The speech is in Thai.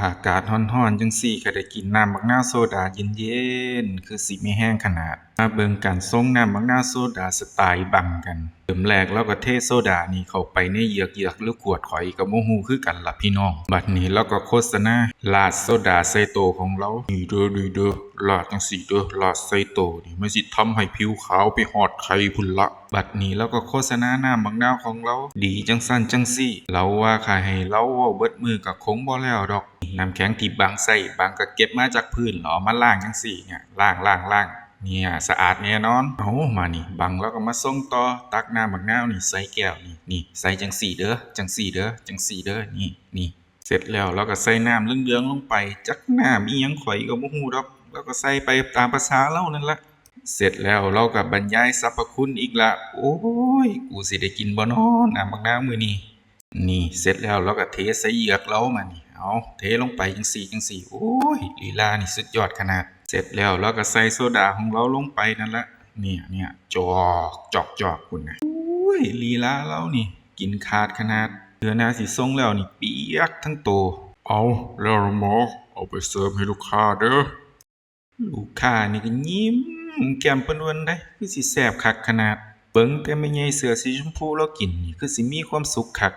อากาศร้อนๆจังซี่ก็ได้กินน้ำบักนาวโซดาเย็นๆคือสิมีแรงขนาดมาเบิ่งการส่งน้ำบักนาวโซดาสไตล์บังกันเริ่มแรกเราก็เทโซดานี่เข้าไปในเหยือกๆหรือขวดข่อยก็บ่ฮู้คือกันล่ะพี่น้องบัดนี้เราก็โฆษณาราดโซดาใส่โตของเรานี่เด้อราดจังซี่เด้อราดใส่โตนี่มันสิทำให้ผิวขาวไปฮอดไข่พุ่นละบัดนี้เราก็โฆษณาน้ำบักนาวของเราดีจังซั่นจังซี่เราว่าถ้าให้เราเว้าเบิดมื้อก็คงบ่แล้วดอก น้ำแข็งที่บางใส่บางก็เก็บมาจากพื้นแล้วเอามาล้างจังซี่เนี่ยล้างเนี่ยสะอาดแน่นอนเอามานี่บังแล้วก็มาส่งต่อตักน้ำบักนาวนี่ใส่แก้วนี่ใส่จังซี่เด้อจังซี่เด้อจังซี่เด้อนี่เสร็จแล้วเราก็ใส่น้ำเหลืองๆลงไปจักน้ำอีหยังข่อยก็บ่ฮู้ดอกแล้วก็ใส่ไปตามประสาเรานั่นล่ะเสร็จแล้วเราก็บรรยายสรรพคุณอีกละโอ้ยกูสิได้กินบ่น้อน้ำบักนาวมื้อนี้ นี่เสร็จแล้วเราก็เทใส่เหยือกเรามานี่เอาเทลงไปจังซี่โอ้ยลีลานี่สุดยอดขนาดเสร็จแล้วเราก็ใส่โซดาของเราลงไปนั่นละเนี่ยจอกพุ่นน่ะโอ้ยลีลาเรานี่กินขาดขนาดเหลือหน้าสิส่งแล้วนี่เปียกทั้งโตเอาแล้วหมอเอาไปเสิร์ฟให้ลูกค้าเด้อลูกค้านี่ก็ยิ้มแก้มเปิ้นเวิ้นได้คือสิแซ่บคักขนาดเบิ่งแต่แม่ใหญ่เสื้อสีชมพูเรากินนี่คือสิมีความสุขคัก